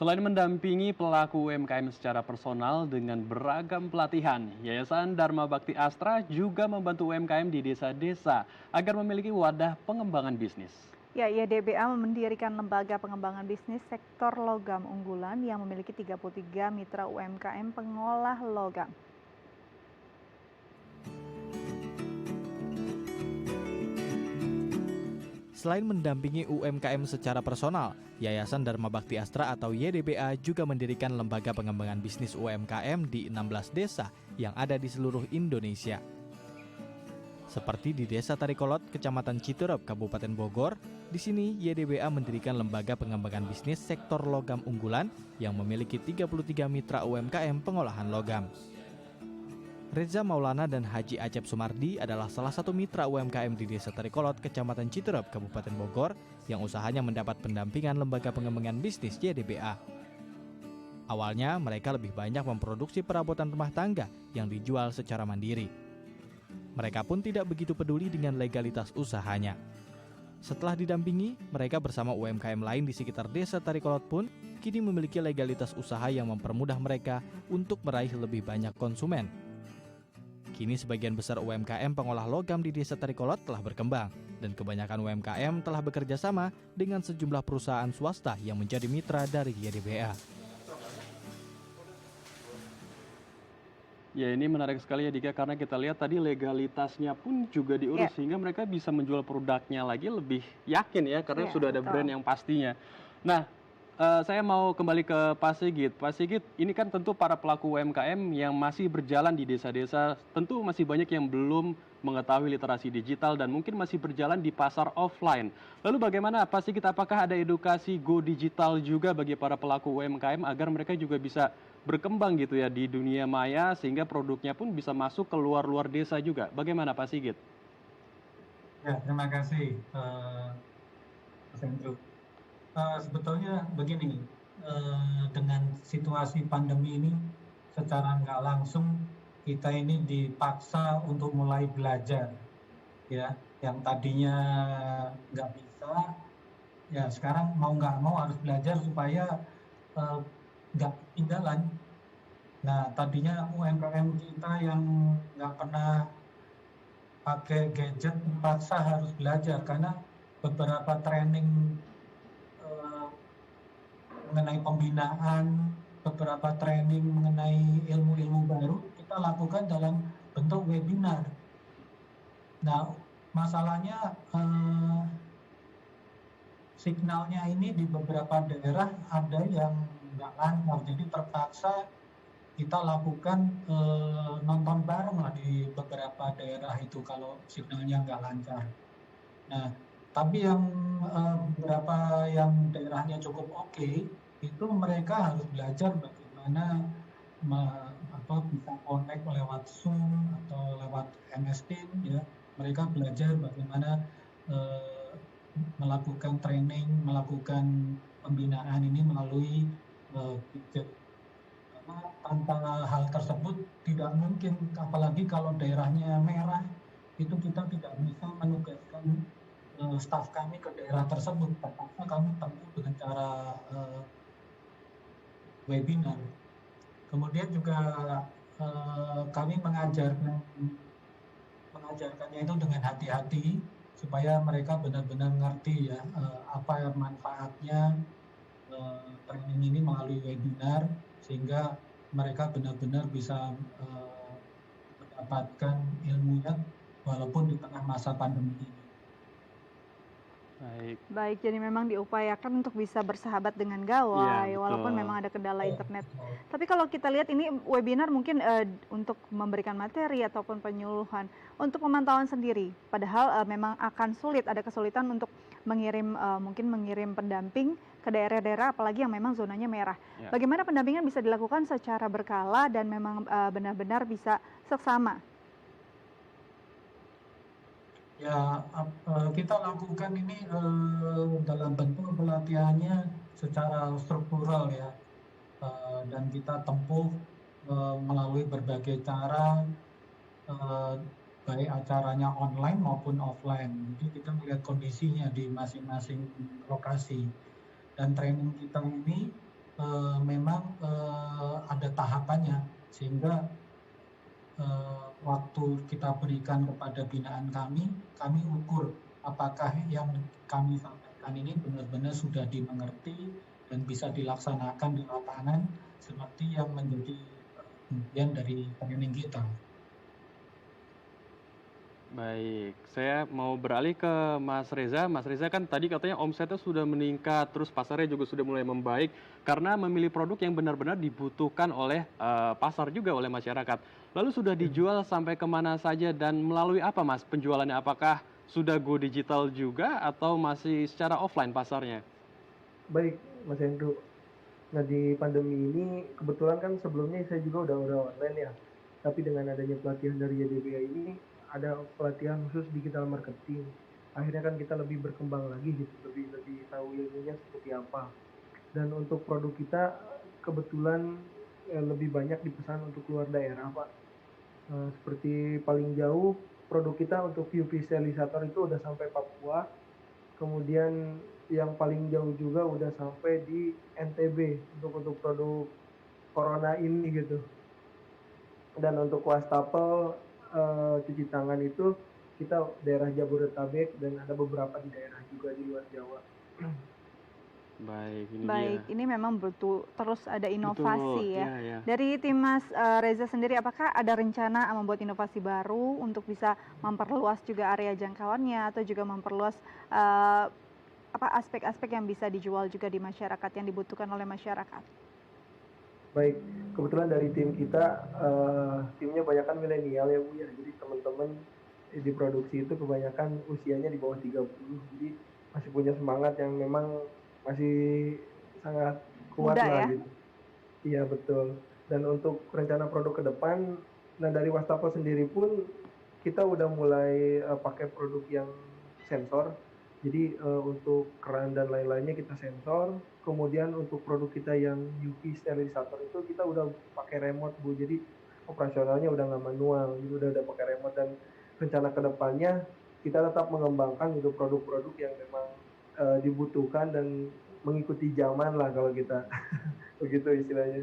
Selain mendampingi pelaku UMKM secara personal dengan beragam pelatihan, Yayasan Dharma Bakti Astra juga membantu UMKM di desa-desa agar memiliki wadah pengembangan bisnis. Ya, YDBA mendirikan lembaga pengembangan bisnis sektor logam unggulan yang memiliki 33 mitra UMKM pengolah logam. Selain mendampingi UMKM secara personal, Yayasan Dharma Bakti Astra atau YDBA juga mendirikan lembaga pengembangan bisnis UMKM di 16 desa yang ada di seluruh Indonesia. Seperti di Desa Tarikolot, Kecamatan Citerep, Kabupaten Bogor, di sini YDBA mendirikan lembaga pengembangan bisnis sektor logam unggulan yang memiliki 33 mitra UMKM pengolahan logam. Reza Maulana dan Haji Acep Sumardi adalah salah satu mitra UMKM di Desa Tarikolot, Kecamatan Citerep, Kabupaten Bogor, yang usahanya mendapat pendampingan lembaga pengembangan bisnis YDBA. Awalnya, mereka lebih banyak memproduksi perabotan rumah tangga yang dijual secara mandiri. Mereka pun tidak begitu peduli dengan legalitas usahanya. Setelah didampingi, mereka bersama UMKM lain di sekitar Desa Tarikolot pun kini memiliki legalitas usaha yang mempermudah mereka untuk meraih lebih banyak konsumen. Kini sebagian besar UMKM pengolah logam di Desa Tarikolot telah berkembang, dan kebanyakan UMKM telah bekerja sama dengan sejumlah perusahaan swasta yang menjadi mitra dari YDBA. Ya, ini menarik sekali ya Dika, karena kita lihat tadi legalitasnya pun juga diurus Ya. sehingga mereka bisa menjual produknya lagi lebih yakin ya, karena Ya, sudah ada betul. brand yang pastinya. Nah, saya mau kembali ke Pak Sigit. Pak Sigit, ini kan tentu para pelaku UMKM yang masih berjalan di desa-desa, tentu masih banyak yang belum mengetahui literasi digital dan mungkin masih berjalan di pasar offline. Lalu bagaimana Pak Sigit, apakah ada edukasi go digital juga bagi para pelaku UMKM agar mereka juga bisa berkembang gitu ya di dunia maya sehingga produknya pun bisa masuk ke luar-luar desa juga. Bagaimana Pak Sigit? Ya, terima kasih, Mas Andrew. Sebetulnya begini, dengan situasi pandemi ini, secara nggak langsung kita ini dipaksa untuk mulai belajar, ya. Yang tadinya nggak bisa, ya sekarang mau nggak mau harus belajar supaya nggak ketinggalan. Nah, tadinya UMKM kita yang nggak pernah pakai gadget terpaksa harus belajar karena beberapa training mengenai pembinaan, beberapa training mengenai ilmu-ilmu baru kita lakukan dalam bentuk webinar. Nah, masalahnya signalnya ini di beberapa daerah ada yang nggak lancar, jadi terpaksa kita lakukan nonton bareng lah di beberapa daerah itu kalau signalnya nggak lancar. Nah, tapi yang beberapa yang daerahnya cukup oke, itu mereka harus belajar bagaimana bisa connect lewat Zoom atau lewat MS Teams ya. Mereka belajar bagaimana melakukan training, melakukan pembinaan ini melalui gadget. Karena tanpa hal tersebut tidak mungkin, apalagi kalau daerahnya merah, itu kita tidak bisa menugaskan staf kami ke daerah tersebut. Terpaksa kami tempuh dengan cara webinar. Kemudian juga kami mengajarkannya itu dengan hati-hati supaya mereka benar-benar ngerti ya apa manfaatnya training ini melalui webinar, sehingga mereka benar-benar bisa mendapatkan ilmunya walaupun di tengah masa pandemi ini. Baik, jadi memang diupayakan untuk bisa bersahabat dengan gawai, walaupun memang ada kendala internet. Tapi kalau kita lihat ini webinar mungkin untuk memberikan materi ataupun penyuluhan untuk pemantauan sendiri. Padahal memang akan sulit, ada kesulitan untuk mungkin mengirim pendamping ke daerah-daerah, apalagi yang memang zonanya merah. Bagaimana pendampingan bisa dilakukan secara berkala dan memang benar-benar bisa seksama? Ya, kita lakukan ini dalam bentuk pelatihannya secara struktural ya, dan kita tempuh melalui berbagai cara, baik acaranya online maupun offline. Jadi kita melihat kondisinya di masing-masing lokasi. Dan training kita ini memang ada tahapannya, sehingga waktu kita berikan kepada binaan kami ukur apakah yang kami sampaikan ini benar-benar sudah dimengerti dan bisa dilaksanakan di lapangan seperti yang menjadi bagian dari training kita. Baik, saya mau beralih ke Mas Reza. Mas Reza kan tadi katanya omsetnya sudah meningkat, terus pasarnya juga sudah mulai membaik karena memilih produk yang benar-benar dibutuhkan oleh pasar juga oleh masyarakat. Lalu sudah dijual sampai kemana saja dan melalui apa Mas penjualannya? Apakah sudah go digital juga atau masih secara offline pasarnya? Baik, Mas Hendro. Nah, di pandemi ini kebetulan kan sebelumnya saya juga udah online ya. Tapi dengan adanya pelatihan dari YDBA ini ada pelatihan khusus digital marketing. Akhirnya kan kita lebih berkembang lagi gitu, lebih tahu ilmunya seperti apa. Dan untuk produk kita kebetulan lebih banyak dipesan untuk luar daerah, Pak. Seperti paling jauh produk kita untuk UV sterilisator itu udah sampai Papua. Kemudian yang paling jauh juga udah sampai di NTB untuk produk corona ini gitu. Dan untuk wastafel cuci tangan itu kita daerah Jabodetabek dan ada beberapa di daerah juga di luar Jawa. Baik, ini dia. Baik, ini memang betul terus ada Betul, inovasi ya. ya, ya. Dari tim Mas Reza sendiri, apakah ada rencana membuat inovasi baru untuk bisa memperluas juga area jangkauannya atau juga memperluas aspek-aspek yang bisa dijual juga di masyarakat yang dibutuhkan oleh masyarakat? Baik, kebetulan dari tim kita timnya kebanyakan milenial ya Bu ya. Jadi teman-teman di produksi itu kebanyakan usianya di bawah 30. Jadi masih punya semangat yang memang masih sangat kuat Muda lah ya? gitu. Iya betul. Dan untuk rencana produk ke depan, nah dari Wastafel sendiri pun kita udah mulai pakai produk yang sensor. Jadi untuk keran dan lain-lainnya kita sensor. Kemudian untuk produk kita yang UV sterilisator itu kita udah pakai remote Bu. Jadi operasionalnya udah nggak manual, jadi udah pakai remote. Dan rencana ke depannya kita tetap mengembangkan gitu produk-produk yang memang dibutuhkan dan mengikuti zaman lah kalau kita begitu istilahnya.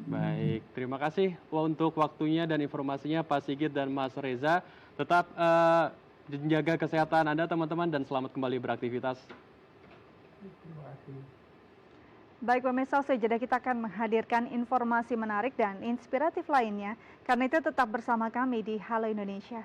Baik, terima kasih untuk waktunya dan informasinya Pak Sigit dan Mas Reza. Tetap menjaga kesehatan Anda teman-teman dan selamat kembali beraktivitas. Terima kasih. Baik pemirsa, usai jeda kita akan menghadirkan informasi menarik dan inspiratif lainnya. Karena itu tetap bersama kami di Halo Indonesia.